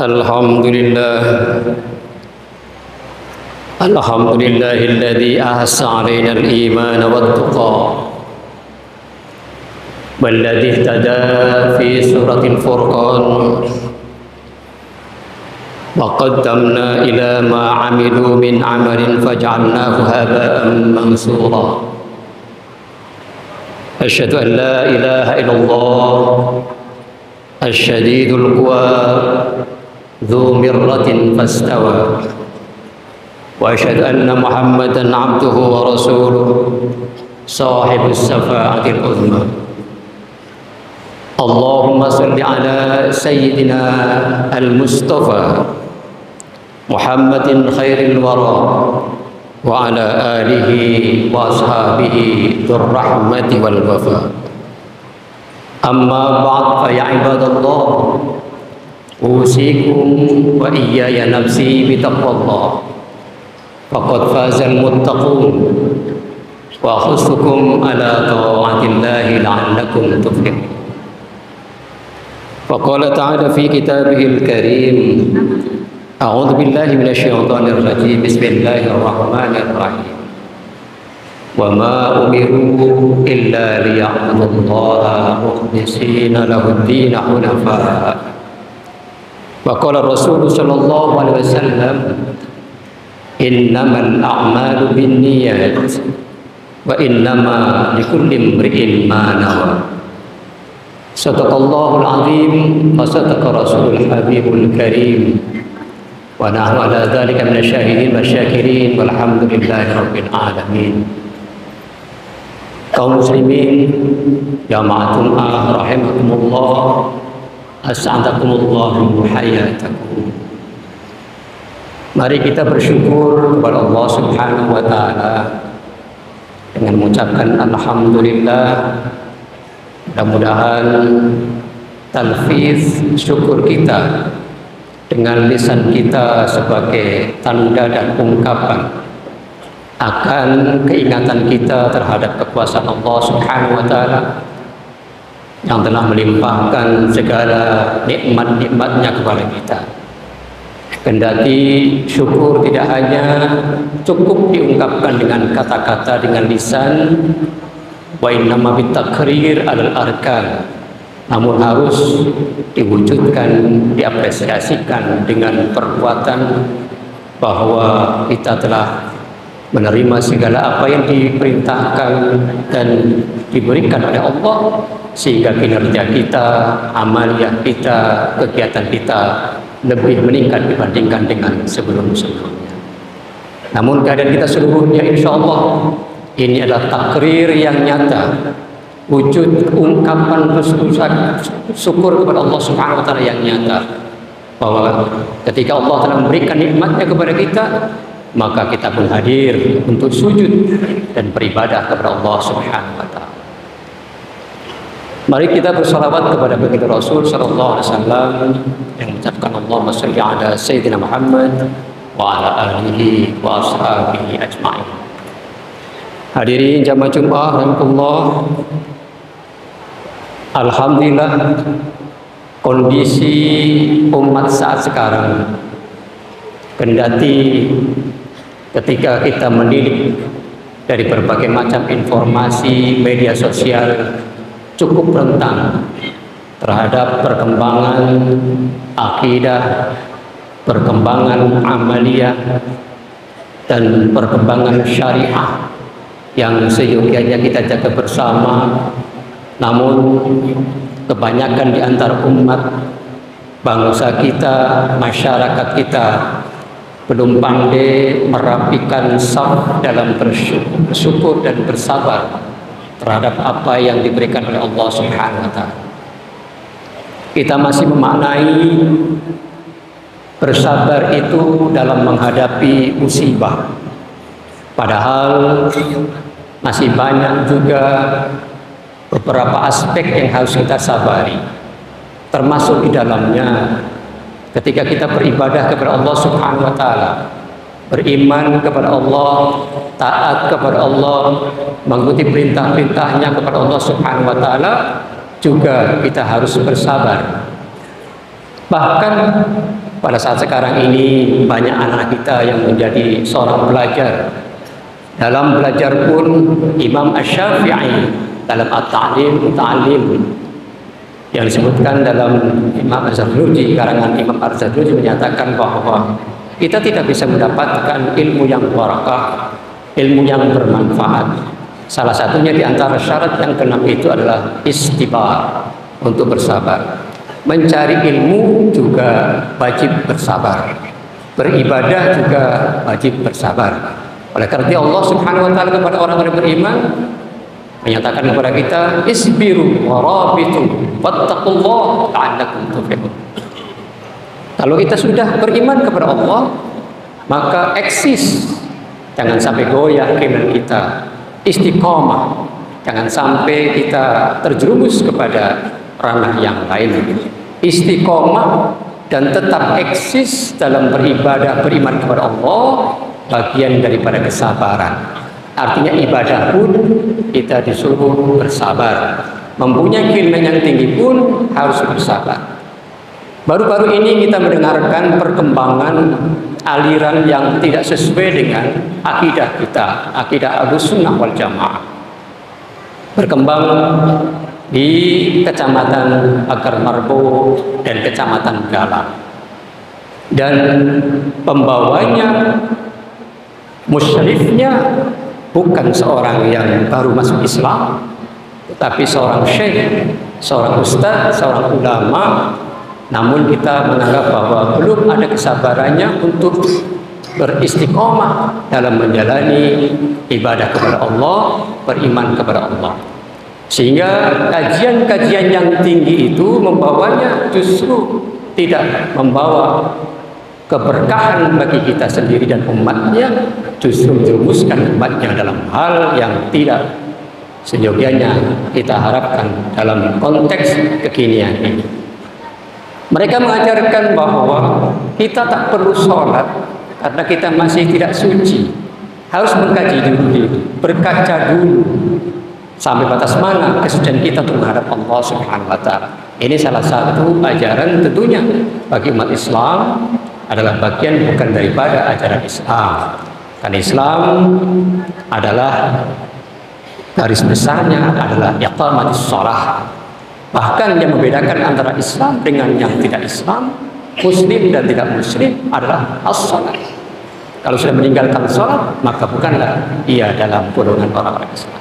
Alhamdulillah Alhamdulillahilladzi ahsa alaina al-iman wat-tuqa walladzi ihtada fi suratil furqan wa qaddamna ila ma 'amilu min 'amalin faj'alnahu haba'an mansura. Asyhadu an la ilaha illallah asyadidul quwa dzu mirratin fastawa wa asyhadu anna Muhammadan 'abduhu wa rasuluhu sahibus syafa'atil uzma. Allahumma shalli ala sayyidina al-Mustafa Muhammadin khairil wara wa ala alihi wa ashabihi dzur rahmati wal wafa. Amma ba'd fa ya ibadallah usikum wa iyaya nafsi bitaqwallah faqad fazal muttaqun wa khusukum ala ta'atillahi la'allakum tuflihun. Faqala ta'ala fi kitabihil karim a'udzu billahi minasyaitonir rajim bismillahirrahmanirrahim wa ma umiru illa liya'budullaha mukhlishina lahud-din hunafa. Wa qala Rasul sallallahu alaihi wasallam innamal a'malu binniyat wa innama likulli imri'in ma nawa. Sadaqallahul azim wa sadaqa rasulul habibul karim wa nahnu ala dzalika minasyahidin wasyakirin walhamdulillahi rabbil alamin. Kaum muslimin jama'atul rahimakumullah, as'adakumullahu hayatakum. Mari kita bersyukur kepada Allah Subhanahu wa taala dengan mengucapkan alhamdulillah. Mudah-mudahan talfiz syukur kita dengan lisan kita sebagai tanda dan ungkapan akan keingatan kita terhadap kekuasaan Allah Subhanahu wa taala yang telah melimpahkan segala nikmat-nikmatnya kepada kita. Kendati syukur tidak hanya cukup diungkapkan dengan kata-kata dengan lisan, wa innama bitakrir alal arkan, namun harus diwujudkan, diapresiasikan dengan perbuatan bahwa kita telah menerima segala apa yang diperintahkan dan diberikan oleh Allah, sehingga kinerja kita, amaliyah kita, kegiatan kita lebih meningkat dibandingkan dengan sebelum-sebelumnya. Namun keadaan kita seluruhnya insya Allah ini adalah takrir yang nyata, wujud ungkapan syukur kepada Allah Subhanahu wa taala yang nyata, bahwa ketika Allah telah memberikan nikmatnya kepada kita, maka kita pun hadir untuk sujud dan beribadah kepada Allah Subhanahu wa taala. Mari kita bersalawat kepada baginda Rasul sallallahu alaihi wasallam yang mengucapkan Allahumma shalli ala sayyidina Muhammad wa ala alihi wa ashabihi ajma'in. Hadirin jamaah Jumat rahimakumullah, alhamdulillah kondisi umat saat sekarang, kendati ketika kita menilik dari berbagai macam informasi media sosial cukup rentan terhadap perkembangan akidah, perkembangan amaliyah dan perkembangan syariah yang seyogyanya kita jaga bersama. Namun kebanyakan di antara umat bangsa kita, masyarakat kita belum pandai merapikan saf dalam bersyukur dan bersabar terhadap apa yang diberikan oleh Allah Subhanahu wa taala. Kita masih memaknai bersabar itu dalam menghadapi musibah, padahal masih banyak juga beberapa aspek yang harus kita sabari, termasuk di dalamnya ketika kita beribadah kepada Allah Subhanahu wa taala, beriman kepada Allah, taat kepada Allah, mengikuti perintah-perintahnya kepada Allah Subhanahu wa taala, juga kita harus bersabar. Bahkan Pada saat sekarang ini banyak anak kita yang menjadi seorang pelajar. Dalam belajar pun Imam Asy-Syafi'i dalam At-Ta'lim yang disebutkan dalam Imam Az-Zarnuji, karangan Imam Az-Zarnuji menyatakan bahwa kita tidak bisa mendapatkan ilmu yang barakah, ilmu yang bermanfaat. Salah satunya di antara syarat yang keenam itu adalah istibar, untuk bersabar. Mencari ilmu juga wajib bersabar. Beribadah juga wajib bersabar. Oleh karena itu Allah Subhanahu wa taala kepada orang-orang beriman menyatakan kepada kita, isbiru wa rabitu wattaqullaha la'allakum tuflihun. Kalau kita sudah beriman kepada Allah, maka eksis, jangan sampai goyah keimanan kita. Istiqomah, jangan sampai kita terjerumus kepada ranah yang lain. Istiqomah dan tetap eksis dalam beribadah, beriman kepada Allah, bagian daripada kesabaran. Artinya ibadah pun kita disuruh bersabar. Mempunyai keimanan yang tinggi pun harus bersabar. Baru-baru ini kita mendengarkan perkembangan aliran yang tidak sesuai dengan akidah kita, akidah Ahlussunnah wal Jamaah. Berkembang di Kecamatan Pagar Marbo dan Kecamatan Galang. Dan pembawanya, musyrifnya bukan seorang yang baru masuk Islam, tetapi seorang syekh, seorang ustaz, seorang ulama. Namun kita menganggap bahwa belum ada kesabarannya untuk beristiqomah dalam menjalani ibadah kepada Allah, beriman kepada Allah. Sehingga kajian-kajian yang tinggi itu membawanya justru tidak membawa keberkahan bagi kita sendiri dan umatnya, justru menjerumuskan umatnya dalam hal yang tidak seyogianya kita harapkan dalam konteks kekinian ini. Mereka mengajarkan bahwa kita tak perlu sholat karena kita masih tidak suci. Harus mengkaji dulu, berkaca dulu sampai batas mana kesucian kita untuk menghadap Allah Subhanahu wa taala. Ini salah satu ajaran tentunya bagi umat Islam, adalah bagian bukan daripada ajaran Islam. Karena Islam adalah garis besarnya adalah iqamatis shalah. Bahkan yang membedakan antara Islam dengan yang tidak Islam, Muslim dan tidak Muslim adalah as-shalah. Kalau sudah meninggalkan sholat, maka bukanlah ia dalam golongan orang-orang Islam.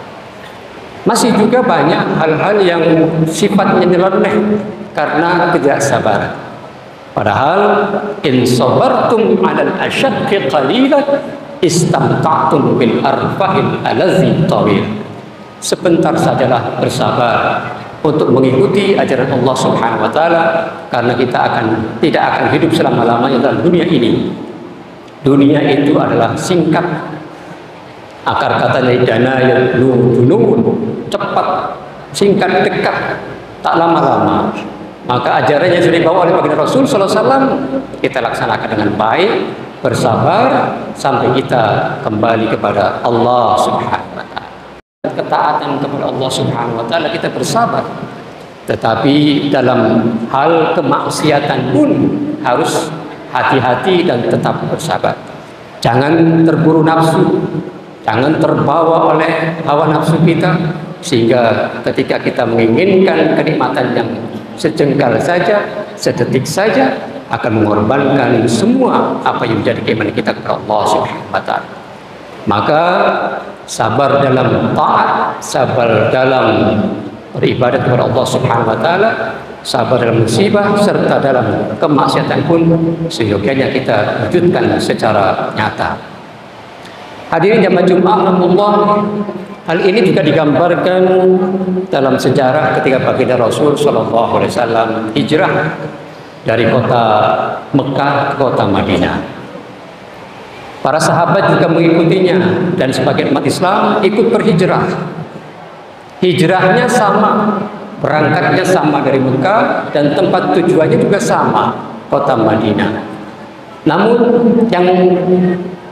Masih juga banyak hal-hal yang sifatnya nyeleneh karena ketidaksabaran. Padahal in sabartum 'alal asyaqqi qalilan istamta'tum bil arfa'il alazi tawil. Sebentar sajalah bersabar untuk mengikuti ajaran Allah Subhanahu wa taala, karena kita tidak akan hidup selama-lamanya dalam dunia ini. Dunia itu adalah singkat. Akar katanya dana yang dunun, cepat, singkat, dekat, tak lama-lama. Maka ajaran yang sudah dibawa oleh baginda Rasul sallallahu alaihi wasallam kita laksanakan dengan baik, bersabar sampai kita kembali kepada Allah Subhanahu wa taala. Ketaatan kepada Allah Subhanahu wa taala kita bersabar. Tetapi dalam hal kemaksiatan pun harus hati-hati dan tetap bersabar. Jangan terburu nafsu, jangan terbawa oleh hawa nafsu kita, sehingga ketika kita menginginkan kenikmatan yang sejengkal saja, sedetik saja, akan mengorbankan semua apa yang menjadi keimanan kita kepada Allah Subhanahu wa taala. Maka sabar dalam taat, sabar dalam beribadah kepada Allah Subhanahu wa taala, sabar dalam musibah serta dalam kemaksiatan pun seyogianya kita wujudkan secara nyata. Hadirin jamaah Jumat rahimahullah, hal ini juga digambarkan dalam sejarah ketika baginda Rasul sallallahu alaihi wasallam hijrah dari kota Mekah ke kota Madinah. Para sahabat juga mengikutinya dan sebagian umat Islam ikut berhijrah. Hijrahnya sama, berangkatnya sama dari Mekah dan tempat tujuannya juga sama, kota Madinah. Namun yang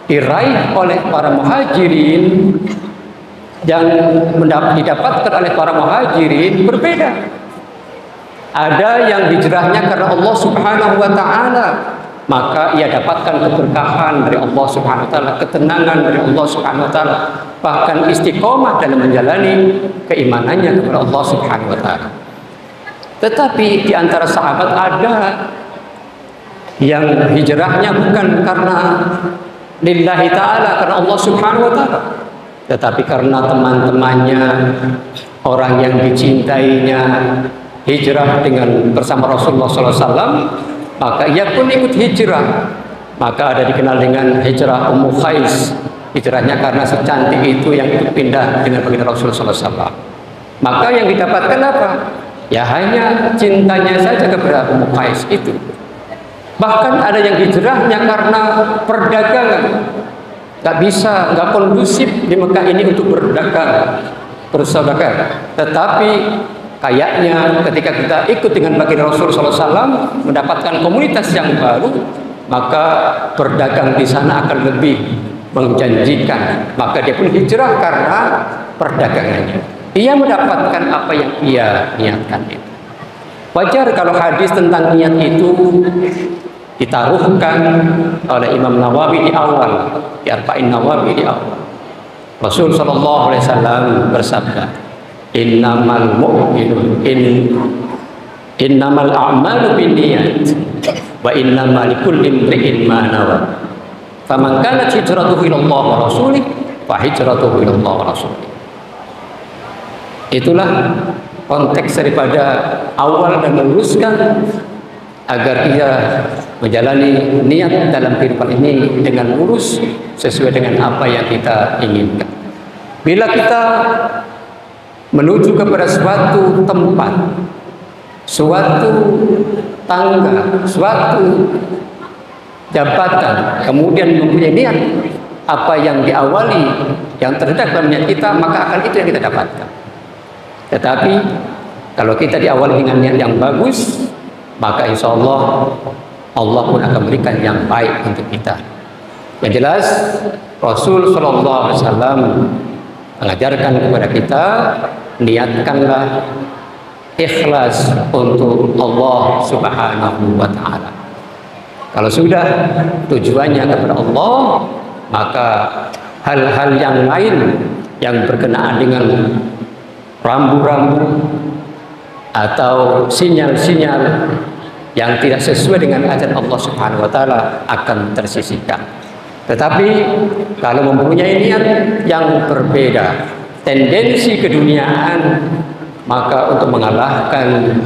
diraih oleh para muhajirin, yang didapatkan oleh para muhajirin berbeda. Ada yang hijrahnya karena Allah Subhanahu wa taala, maka ia dapatkan keberkahan dari Allah Subhanahu wa taala, ketenangan dari Allah Subhanahu wa taala, bahkan istiqomah dalam menjalani keimanannya kepada Allah Subhanahu wa taala. Tetapi di antara sahabat ada yang hijrahnya bukan karena lillahi ta'ala, karena Allah Subhanahu wa ta'ala, tetapi karena teman-temannya, orang yang dicintainya hijrah dengan bersama Rasulullah SAW, maka ia pun ikut hijrah. Maka ada dikenal dengan hijrah Ummu Khais, hijrahnya karena secantik itu yang ikut pindah dengan baginda Rasulullah SAW. Maka yang didapatkan apa? Ya hanya cintanya saja kepada Ummu Khais itu. Bahkan ada yang hijrahnya karena perdagangan. Gak bisa, gak kondusif di Mekah ini untuk berdagang, bersaudara. Tetapi kayaknya ketika kita ikut dengan baginda Rasulullah SAW mendapatkan komunitas yang baru, maka berdagang di sana akan lebih menjanjikan. Maka dia pun hijrah karena perdagangannya. Ia mendapatkan apa yang ia niatkan itu. Wajar kalau hadis tentang niat itu ditaruhkan oleh Imam Nawawi di awal, di Arba'in Nawawi di awal. Rasul sallallahu alaihi wasallam bersabda, innamal a'malu binniyat wa innamal likulli imri'in ma nawa. Faman kanat hijratuhu ila Allah wa rasulih fa hijratuhu ila Allah wa rasulih. Itulah konteks daripada awal dan meluruskan agar ia menjalani niat dalam kehidupan ini dengan lurus sesuai dengan apa yang kita inginkan. Bila kita menuju kepada suatu tempat, suatu tangga, suatu jabatan, kemudian mempunyai niat apa yang diawali, yang terdekat dalam niat kita, maka akan itu yang kita dapatkan. Tetapi kalau kita diawali dengan niat yang bagus, maka insya Allah Allah pun akan berikan yang baik untuk kita. Yang jelas Rasul Shallallahu Alaihi Wasallam mengajarkan kepada kita, niatkanlah ikhlas untuk Allah Subhanahu Wa Taala. Kalau sudah tujuannya kepada Allah, maka hal-hal yang lain yang berkenaan dengan rambu-rambu atau sinyal-sinyal yang tidak sesuai dengan ajaran Allah Subhanahu wa taala akan tersisihkan. Tetapi kalau mempunyai niat yang berbeda, tendensi keduniaan, maka untuk mengalahkan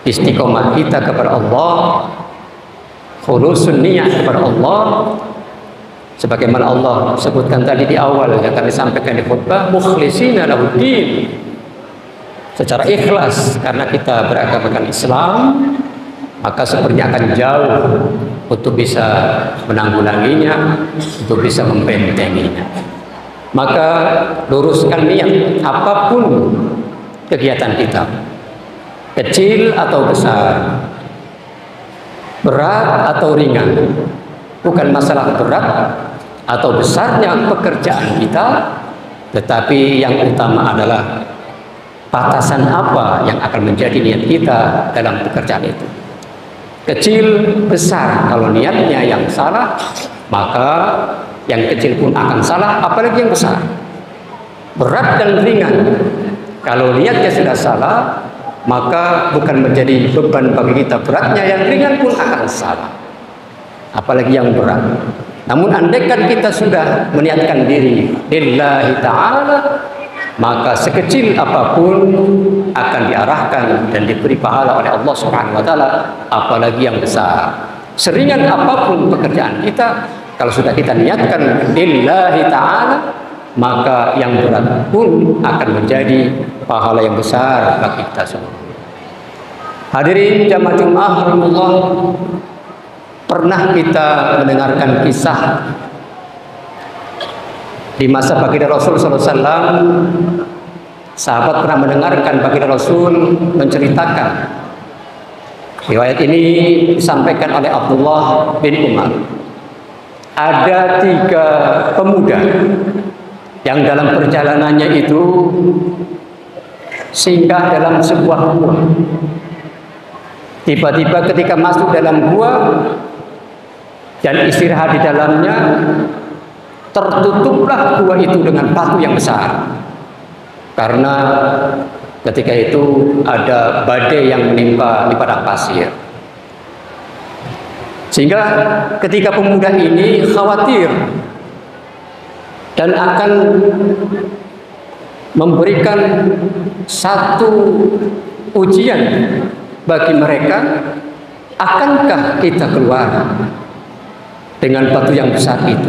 istiqomah kita kepada Allah, khulusun niat kepada Allah, sebagaimana Allah sebutkan tadi di awal yang kami sampaikan di khutbah, mukhlishina lahuddin, secara ikhlas karena kita beragamakan Islam, maka sepertinya akan jauh untuk bisa menanggulanginya, untuk bisa membentenginya. Maka luruskan niat apapun kegiatan kita, kecil atau besar, berat atau ringan. Bukan masalah berat atau besarnya pekerjaan kita, tetapi yang utama adalah batasan apa yang akan menjadi niat kita dalam pekerjaan itu. Kecil besar, kalau niatnya yang salah, maka yang kecil pun akan salah, apalagi yang besar. Berat dan ringan, kalau niatnya sudah salah, maka bukan menjadi beban bagi kita. Beratnya yang ringan pun akan salah, apalagi yang berat. Namun andaikan kita sudah meniatkan diri lillahi ta'ala, maka sekecil apapun akan diarahkan dan diberi pahala oleh Allah Subhanahu wa taala, apalagi yang besar. Seringan apapun pekerjaan kita, kalau sudah kita niatkan lillahi ta'ala, maka yang berat pun akan menjadi pahala yang besar bagi kita semua. Hadirin jamaah Jumat rahimahullah, pernah kita mendengarkan kisah di masa baginda Rasul SAW. Sahabat pernah mendengarkan baginda Rasul menceritakan. Riwayat ini disampaikan oleh Abdullah bin Umar. Ada 3 pemuda yang dalam perjalanannya itu singgah dalam sebuah gua. Tiba-tiba ketika masuk dalam gua, dan istirahat di dalamnya, tertutuplah gua itu dengan batu yang besar. Karena ketika itu ada badai yang menimpa di padang pasir. Sehingga ketika pemuda ini khawatir dan akan memberikan satu ujian bagi mereka, akankah kita keluar dengan batu yang besar itu?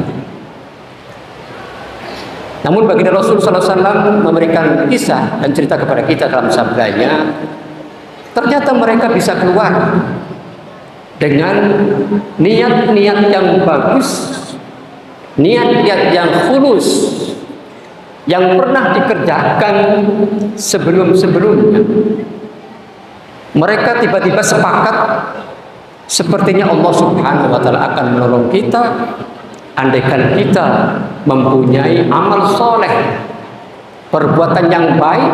Namun baginda Rasul SAW memberikan kisah dan cerita kepada kita dalam sabdanya, ternyata mereka bisa keluar dengan niat-niat yang bagus, niat-niat yang khulus, yang pernah dikerjakan sebelum-sebelumnya. Mereka tiba-tiba sepakat, sepertinya Allah Subhanahu wa Ta'ala akan menolong kita andaikan kita mempunyai amal soleh, perbuatan yang baik,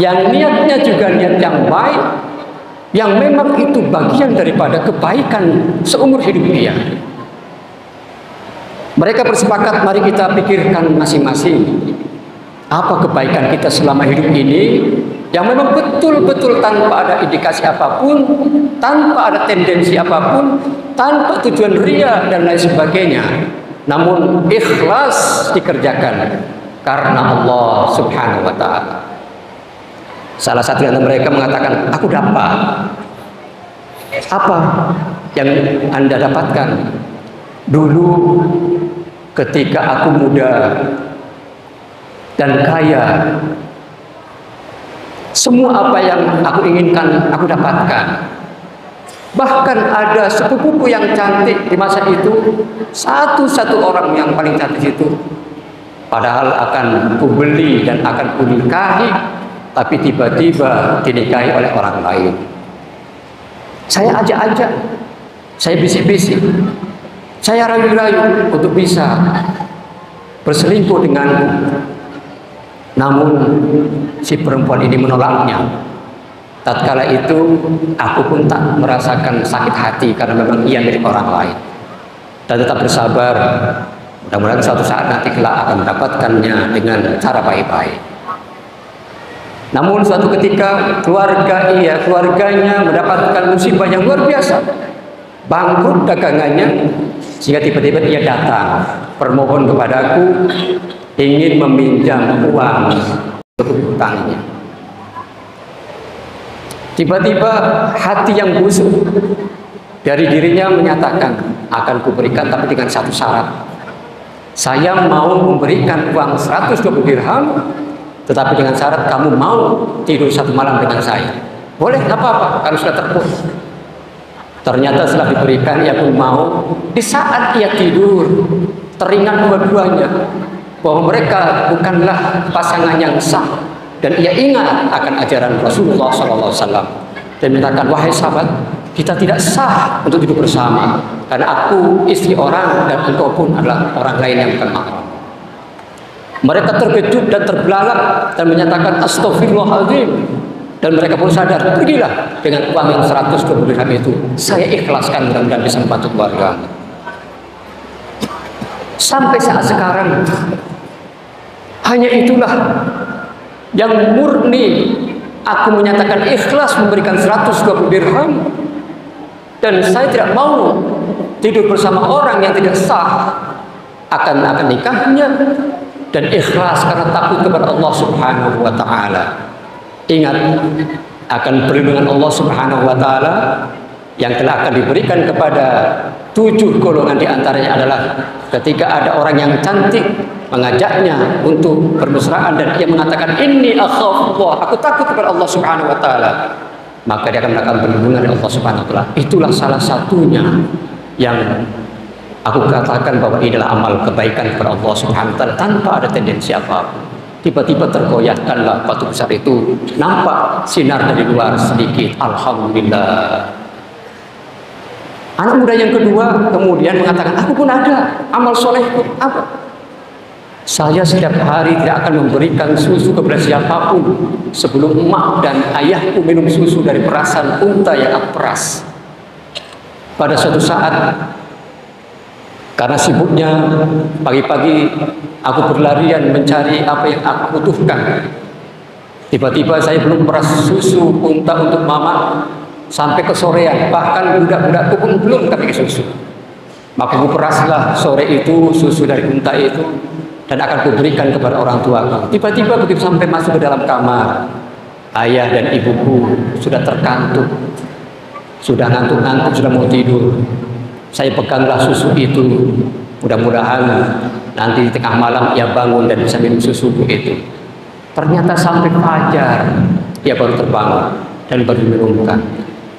yang niatnya juga niat yang baik, yang memang itu bagian daripada kebaikan seumur hidup dia. Mereka bersepakat, mari kita pikirkan masing-masing apa kebaikan kita selama hidup ini, yang memang betul-betul tanpa ada indikasi apapun, tanpa ada tendensi apapun, tanpa tujuan ria dan lain sebagainya, namun ikhlas dikerjakan karena Allah Subhanahu wa Ta'ala. Salah satu dari mereka mengatakan, aku dapat. Apa yang Anda dapatkan? Dulu ketika aku muda dan kaya, semua apa yang aku inginkan aku dapatkan. Bahkan ada sepupuku yang cantik di masa itu, satu-satu orang yang paling cantik itu, padahal akan kubeli dan akan kunikahi, tapi tiba-tiba dinikahi oleh orang lain. Saya ajak-ajak, saya bisik-bisik, saya rayu-rayu untuk bisa berselingkuh denganku. Namun si perempuan ini menolaknya. Tatkala itu aku pun tak merasakan sakit hati karena memang ia milik orang lain, dan tetap bersabar. Mudah-mudahan suatu saat nanti kelak akan mendapatkannya dengan cara baik-baik. Namun suatu ketika keluarganya mendapatkan musibah yang luar biasa, bangkrut dagangannya, sehingga tiba-tiba ia datang permohon kepadaku, ingin meminjam uang untuk hutangnya. Tiba-tiba hati yang busuk dari dirinya menyatakan, akan kuberikan tapi dengan satu syarat. Saya mau memberikan uang 120 dirham, tetapi dengan syarat kamu mau tidur satu malam dengan saya. Boleh, nggak apa-apa, kalau sudah terputus. Ternyata setelah diberikan, ia pun mau. Di saat ia tidur, teringat dua-duanya bahwa mereka bukanlah pasangan yang sah. Dan ia ingat akan ajaran Rasulullah SAW dan mengatakan, wahai sahabat, kita tidak sah untuk hidup bersama karena aku istri orang dan engkau pun adalah orang lain yang bukan mahram. Mereka terkejut dan terbelalak dan menyatakan astagfirullahaladzim, dan mereka pun sadar, pergilah dengan uang yang 120 dirham itu, saya ikhlaskan, mudah-mudahan bisa membantu keluarga. Sampai saat sekarang hanya itulah yang murni aku menyatakan ikhlas memberikan 120 dirham, dan saya tidak mau tidur bersama orang yang tidak sah akan nikahnya, dan ikhlas karena takut kepada Allah Subhanahu wa Ta'ala. Ingat akan perlindungan Allah Subhanahu wa Ta'ala yang telah akan diberikan kepada 7 golongan, diantaranya adalah ketika ada orang yang cantik mengajaknya untuk bermesraan dan ia mengatakan inni akhafullah, aku takut kepada Allah Subhanahu wa Ta'ala, maka dia akan mendapatkan perlindungan dari Allah Subhanahu wa Ta'ala. Itulah salah satunya yang aku katakan bahwa ini adalah amal kebaikan kepada Allah Subhanahu wa Ta'ala tanpa ada tendensi apapun. Tiba-tiba tergoyahkanlah batu besar itu, nampak sinar dari luar sedikit. Alhamdulillah. Anak muda yang kedua kemudian mengatakan, aku pun ada amal solehku. Apa? Saya setiap hari tidak akan memberikan susu kepada siapapun sebelum emak dan ayahku minum susu dari perasan unta yang aku peras. Pada suatu saat Karena sibuknya pagi-pagi aku berlarian mencari apa yang aku butuhkan. Tiba-tiba saya belum peras susu unta untuk mama sampai ke sorean. Bahkan budak-budakku pun belum kasih susu. Maka aku peraslah sore itu susu dari unta itu dan akan kuberikan kepada orang tuaku. Tiba-tiba begitu sampai masuk ke dalam kamar, ayah dan ibuku sudah terkantuk, sudah ngantuk-ngantuk, sudah mau tidur. Saya peganglah susu itu, mudah-mudahan nanti di tengah malam ia bangun dan bisa minum susuku itu. Ternyata sampai fajar ia baru terbangun dan baru minumkan.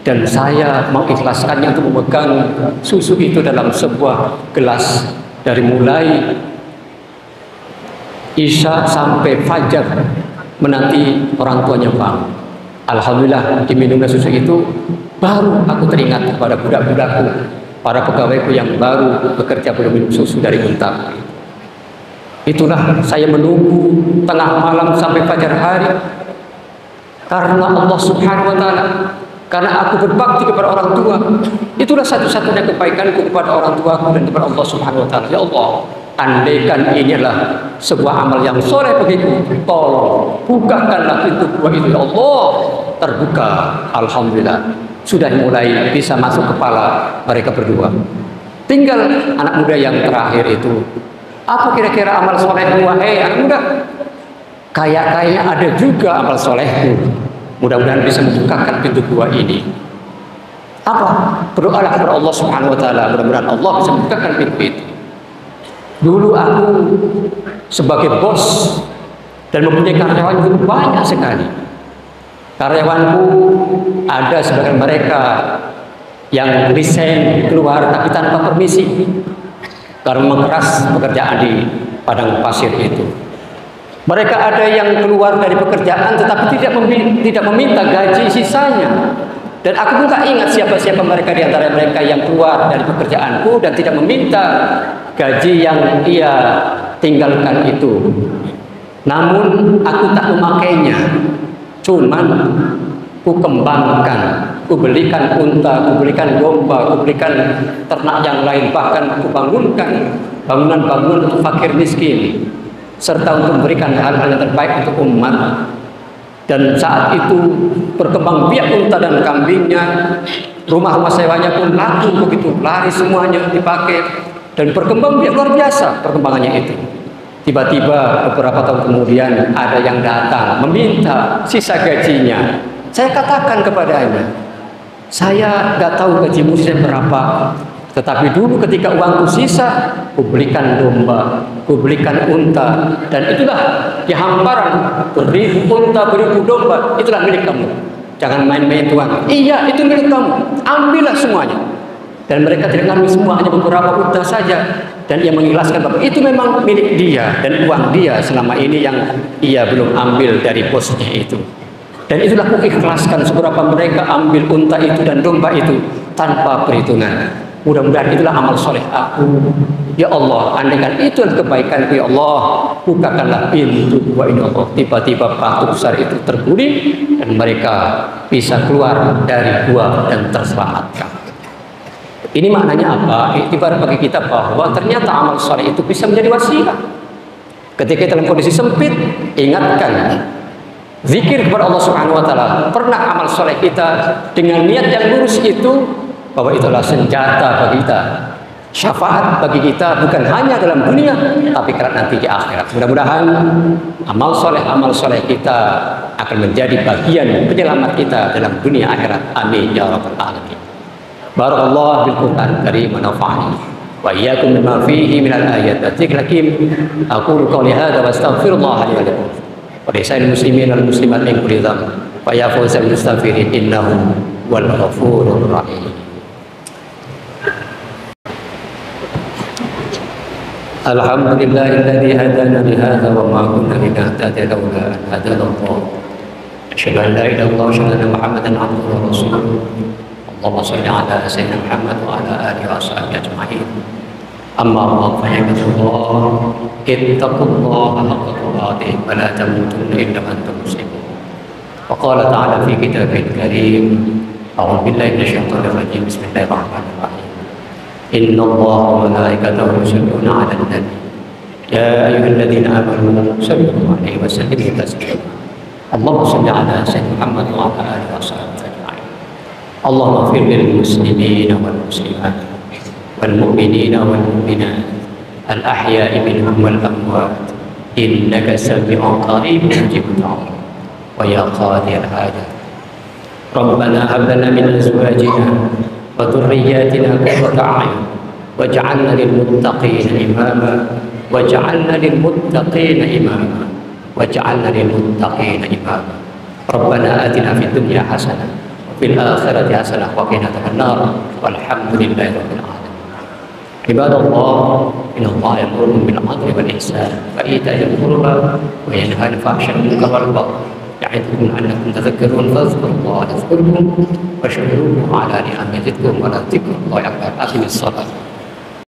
Dan saya mengikhlaskannya untuk memegang susu itu dalam sebuah gelas dari mulai Isya sampai fajar menanti orang tuanya bangun. Alhamdulillah diminumnya susu itu, baru aku teringat kepada budak-budakku, para pegawaiku yang baru bekerja belum minum susu dari unta. Itulah saya menunggu tengah malam sampai fajar hari karena Allah Subhanahu wa taala, karena aku berbakti kepada orang tua. Itulah satu-satunya kebaikanku kepada orang tuaku dan kepada Allah Subhanahu wa taala. Ya Allah, andaikan inilah sebuah amal yang soleh bagiku, tolong bukakanlah pintu gua itu ya Allah. Terbuka, alhamdulillah, sudah mulai bisa masuk kepala mereka berdua. Tinggal anak muda yang terakhir itu, apa kira-kira amal soleh gua? Anak muda, kayaknya ada juga amal solehku. Mudah-mudahan bisa membukakan pintu gua ini. Apa? Berdoalah kepada Allah Subhanahu wa taala, mudah-mudahan Allah bisa membukakan pintu itu. Dulu aku sebagai bos dan mempunyai karyawan itu banyak sekali. Karyawanku ada sebagian mereka yang resign keluar tapi tanpa permisi karena mengeras pekerjaan di padang pasir itu. Mereka ada yang keluar dari pekerjaan tetapi tidak meminta gaji sisanya. Dan aku pun tak ingat siapa-siapa mereka di antara mereka yang keluar dari pekerjaanku dan tidak meminta gaji yang ia tinggalkan itu. Namun aku tak memakainya. Cuman ku kembangkan, ku belikan unta, ku belikan domba, ku belikan ternak yang lain, bahkan ku bangunkan bangunan-bangunan untuk fakir miskin, serta untuk memberikan hal-hal yang terbaik untuk umat. Dan saat itu berkembang biak unta dan kambingnya, rumah-rumah sewanya pun laku begitu, lari semuanya dipakai, dan berkembang biak luar biasa perkembangannya itu. Tiba-tiba beberapa tahun kemudian ada yang datang meminta sisa gajinya. Saya katakan kepadanya, saya nggak tahu gajimu sisa berapa, tetapi dulu ketika uangku sisa, ku belikan domba, ku belikan unta, dan itulah di hamparan beribu unta, beribu domba, itulah milik kamu. Jangan main-main tuan. Iya, itu milik kamu. Ambillah semuanya. Dan mereka tidak ngambil semua, hanya beberapa unta saja. Dan ia mengikhlaskan bahwa itu memang milik dia dan uang dia selama ini yang ia belum ambil dari bosnya itu. Dan itulah aku ikhlaskan seberapa mereka ambil unta itu dan domba itu tanpa perhitungan. Mudah-mudahan itulah amal soleh aku. Ya Allah, andaikan itu kebaikanku ya Allah, bukakanlah pintu gua ini Allah. Tiba-tiba batu besar itu terguling dan mereka bisa keluar dari gua dan terselamatkan. Ini maknanya apa? Iktibar bagi kita bahwa ternyata amal soleh itu bisa menjadi wasilah. Ketika dalam kondisi sempit, ingatkan zikir kepada Allah Subhanahu wa taala. Pernah amal soleh kita dengan niat yang lurus itu, bahwa itulah senjata bagi kita, syafaat bagi kita, bukan hanya dalam dunia tapi kelak nanti di akhirat. Mudah-mudahan amal soleh kita akan menjadi bagian penyelamat kita dalam dunia akhirat. Amin ya rabbal alamin. Barakallahu bil Qur'an karim wa nafa'ani wa iyyakum bima fihi min al ayat dzikr hakim. Aqulu qawli hadza wa astaghfirullah li wa lakum wa li sa'il muslimin wal muslimat min kulli dhanb wa ya fawzal mustaghfirin innahu wal ghafurur rahim. Alhamdulillahilladzi hadana li hadza wa ma kunna linahtadiya laula an hadana Allah. Asyhadu an la ilaha illallah wa asyhadu anna Muhammadan abduhu wa rasuluh. Allahumma shalli ala sayyidina Muhammad wa ala alihi wa sahbihi ajma'in. Amma ba'd fa ya Allah, ittaqullaha haqqa tuqatih wa la tamutunna illa wa antum muslimun. Wa qala ta'ala fi kitabihil karim, a'udzu billahi minasy syaithanir rajim. Bismillahirrahmanirrahim. إن الله وملائكته يصلون على النبي يا أيها الذين آمنوا صلوا عليه وسلموا تسليما اللهم صل على سيدنا محمد وعلى آله وصحبه أجمعين اللهم اغفر للمسلمين والمسلمات والمؤمنين والمؤمنات الأحياء منهم والأموات إنك سميع قريب مجيب الدعوات ويا قاضي الحاجات ربنا هب لنا من أزواجنا وذرياتنا قرة أعين واجعلنا للمتقين إماما واجعلنا للمتقين إماما واجعلنا للمتقين إماما ربنا آتنا في الدنيا حسنة وفي الآخرة حسنة وقنا عذاب النار والحمد لله رب العالمين عباد الله إن الله يأمركم بالعدل والإحسان وإيتاء ذي القربى وينهى عن الفحشاء والمنكر والبغي يعظكم لعلكم تذكرون فاذكروا الله يذكركم واشكروه على نعمه يزدكم ولذكر الله أكبر أقم الصلاة